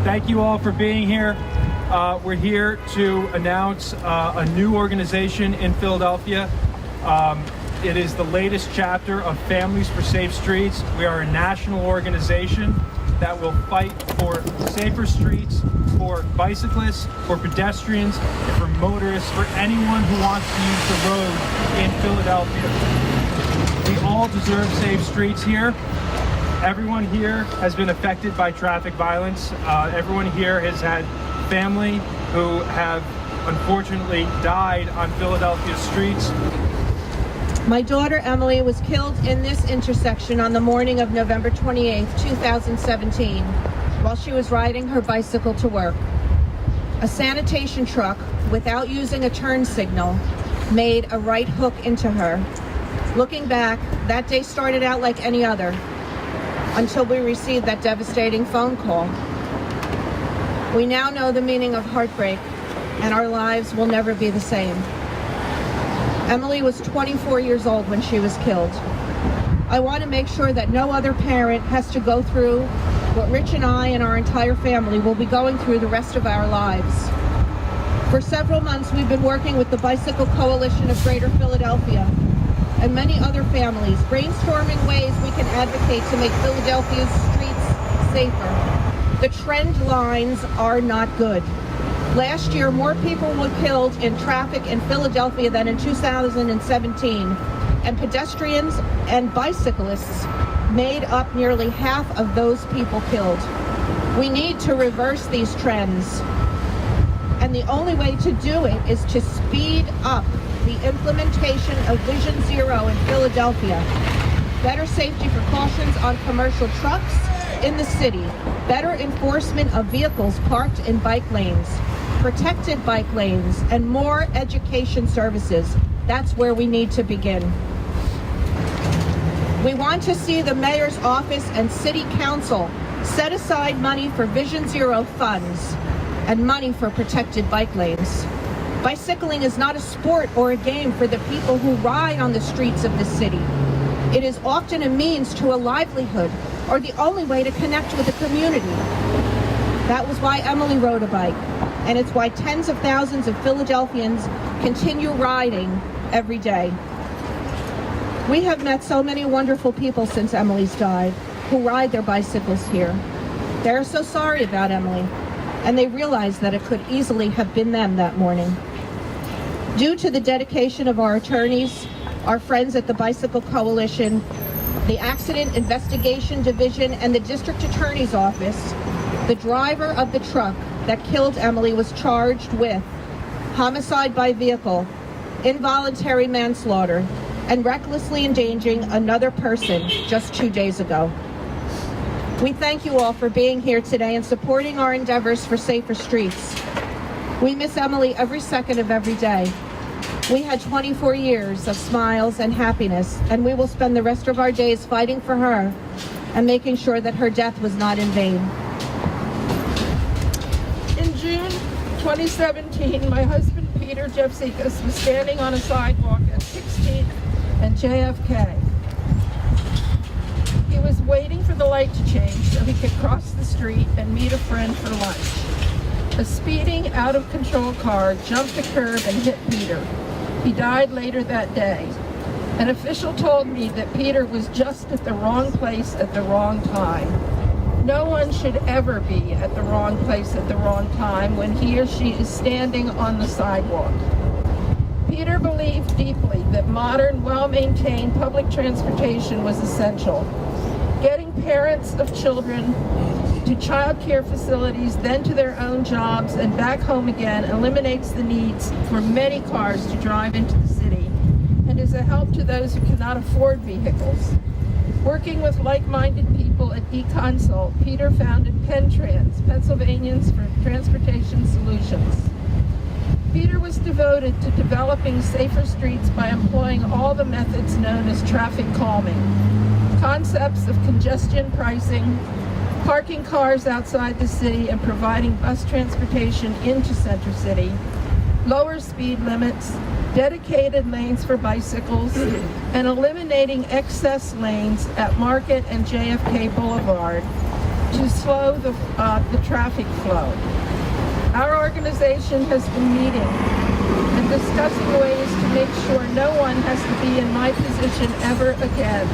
Thank you all for being here. We're here to announce a new organization in Philadelphia. It is the latest chapter of Families for Safe Streets. We are a national organization that will fight for safer streets, for bicyclists, for pedestrians, and for motorists, for anyone who wants to use the road in Philadelphia. We all deserve safe streets here. Everyone here has been affected by traffic violence. Everyone here has had family who have unfortunately died on Philadelphia streets. My daughter Emily was killed in this intersection on the morning of November 28, 2017, while she was riding her bicycle to work. A sanitation truck, without using a turn signal, made a right hook into her. Looking back, that day started out like any other, until we received that devastating phone call. We now know the meaning of heartbreak, and our lives will never be the same. Emily was 24 years old when she was killed. I want to make sure that no other parent has to go through what Rich and I and our entire family will be going through the rest of our lives. For several months, we've been working with the Bicycle Coalition of Greater Philadelphia and many other families, brainstorming ways we can advocate to make Philadelphia's streets safer. The trend lines are not good. Last year, more people were killed in traffic in Philadelphia than in 2017, and pedestrians and bicyclists made up nearly half of those people killed. We need to reverse these trends, and the only way to do it is to speed up the implementation of Vision Zero in Philadelphia. Better safety precautions on commercial trucks in the city, better enforcement of vehicles parked in bike lanes, protected bike lanes, and more education services. That's where we need to begin. We want to see the mayor's office and city council set aside money for Vision Zero funds and money for protected bike lanes. Bicycling is not a sport or a game for the people who ride on the streets of the city. It is often a means to a livelihood or the only way to connect with the community. That was why Emily rode a bike, and it's why tens of thousands of Philadelphians continue riding every day. We have met so many wonderful people since Emily's died who ride their bicycles here. They're so sorry about Emily, and they realize that it could easily have been them that morning. Due to the dedication of our attorneys, our friends at the Bicycle Coalition, the Accident Investigation Division, and the District Attorney's Office, the driver of the truck that killed Emily was charged with homicide by vehicle, involuntary manslaughter, and recklessly endangering another person just 2 days ago. We thank you all for being here today and supporting our endeavors for safer streets. We miss Emily every second of every day. We had 24 years of smiles and happiness, and we will spend the rest of our days fighting for her and making sure that her death was not in vain. In June 2017, my husband Peter Jeffzikas was standing on a sidewalk at 16th and JFK. He was waiting for the light to change so he could cross the street and meet a friend for lunch. A speeding, out-of-control car jumped the curb and hit Peter. He died later that day. An official told me that Peter was just at the wrong place at the wrong time. No one should ever be at the wrong place at the wrong time when he or she is standing on the sidewalk. Peter believed deeply that modern, well-maintained public transportation was essential. Getting parents of children to child care facilities, then to their own jobs and back home again eliminates the needs for many cars to drive into the city and is a help to those who cannot afford vehicles. Working with like-minded people at eConsult, Peter founded PennTrans, Pennsylvanians for Transportation Solutions. Peter was devoted to developing safer streets by employing all the methods known as traffic calming, concepts of congestion pricing, parking cars outside the city and providing bus transportation into Center City, lower speed limits, dedicated lanes for bicycles, and eliminating excess lanes at Market and JFK Boulevard, to slow the traffic flow. Our organization has been meeting and discussing ways to make sure no one has to be in my position ever again.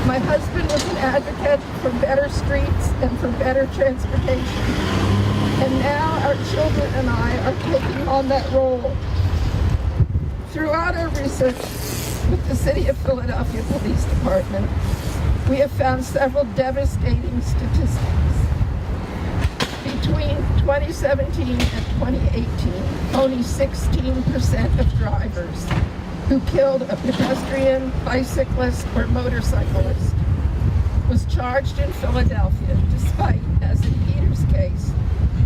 My husband was an advocate for better streets and for better transportation. And now our children and I are taking on that role. Throughout our research with the City of Philadelphia Police Department, we have found several devastating statistics. Between 2017 and 2018, only 16% of drivers who killed a pedestrian, bicyclist, or motorcyclist was charged in Philadelphia, despite, as in Peter's case,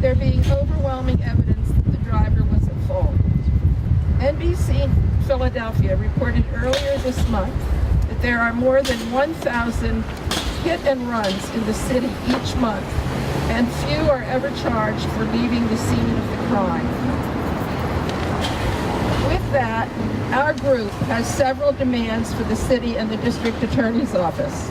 there being overwhelming evidence that the driver was at fault. NBC Philadelphia reported earlier this month that there are more than 1,000 hit and runs in the city each month, and few are ever charged for leaving the scene of the crime. With that, our group has several demands for the city and the district attorney's office.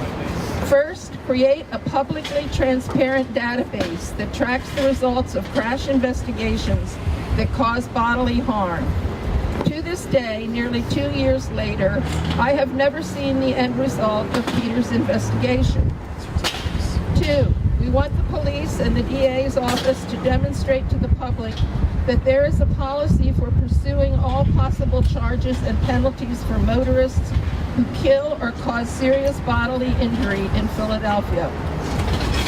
First, create a publicly transparent database that tracks the results of crash investigations that cause bodily harm. To this day, nearly 2 years later, I have never seen the end result of Peter's investigation. 2, we want the police and the DA's office to demonstrate to the public that there is a policy for pursuing all possible charges and penalties for motorists who kill or cause serious bodily injury in Philadelphia.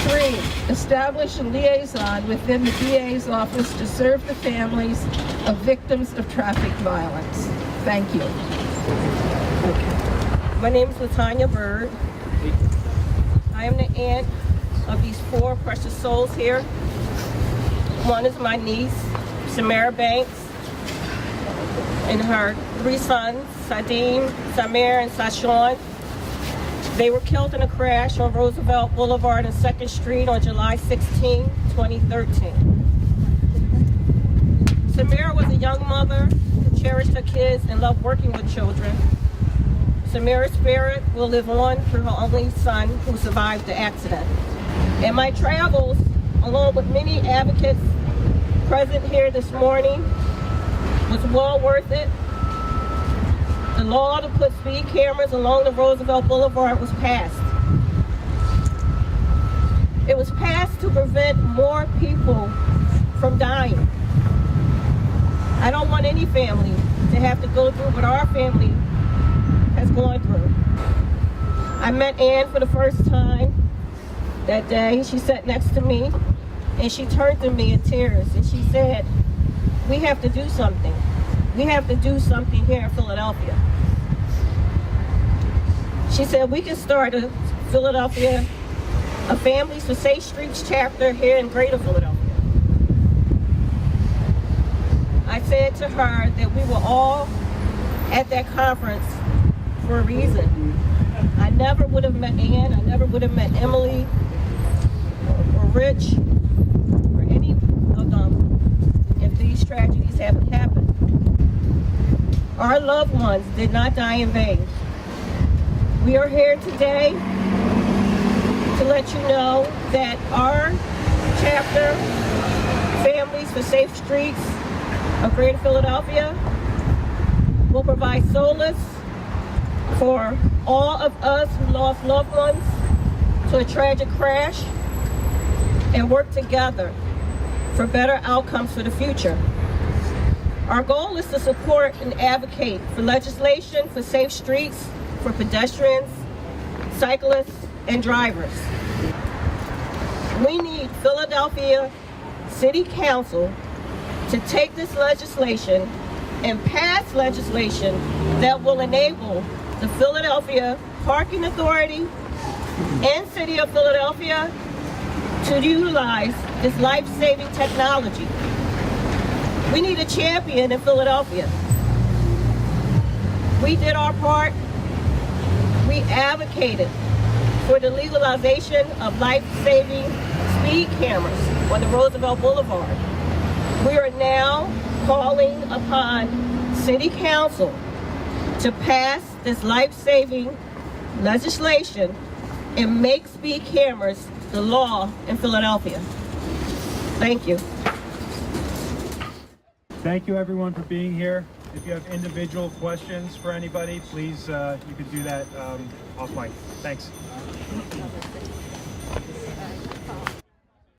3, establish a liaison within the DA's office to serve the families of victims of traffic violence. Thank you. My name is LaTanya Bird. I am the aunt of these 4 precious souls here. One is my niece, Samara Banks, and her 3 sons, Sadim, Samir, and Sashawn. They were killed in a crash on Roosevelt Boulevard and 2nd Street on July 16, 2013. Samira was a young mother who cherished her kids and loved working with children. Samira's spirit will live on through her only son who survived the accident. In my travels, along with many advocates present here this morning, was well worth it. The law to put speed cameras along the Roosevelt Boulevard was passed. It was passed to prevent more people from dying. I don't want any family to have to go through what our family has gone through. I met Ann for the first time that day. She sat next to me and she turned to me in tears and she said, "We have to do something. We have to do something here in Philadelphia." She said, "We can start a Families for Safe Streets chapter here in Greater Philadelphia." I said to her that we were all at that conference for a reason. I never would have met Ann, I never would have met Emily or Rich or any of them if these tragedies hadn't happened. Our loved ones did not die in vain. We are here today to let you know that our chapter, Families for Safe Streets of Greater Philadelphia, will provide solace for all of us who lost loved ones to a tragic crash and work together for better outcomes for the future. Our goal is to support and advocate for legislation for safe streets for pedestrians, cyclists, and drivers. We need Philadelphia City Council to take this legislation and pass legislation that will enable the Philadelphia Parking Authority and City of Philadelphia to utilize this life-saving technology. We need a champion in Philadelphia. We did our part. We advocated for the legalization of life-saving speed cameras on the Roosevelt Boulevard. We are now calling upon City Council to pass this life-saving legislation and make speed cameras the law in Philadelphia. Thank you. Thank you everyone for being here. If you have individual questions for anybody, please, you can do that off mic. Thanks.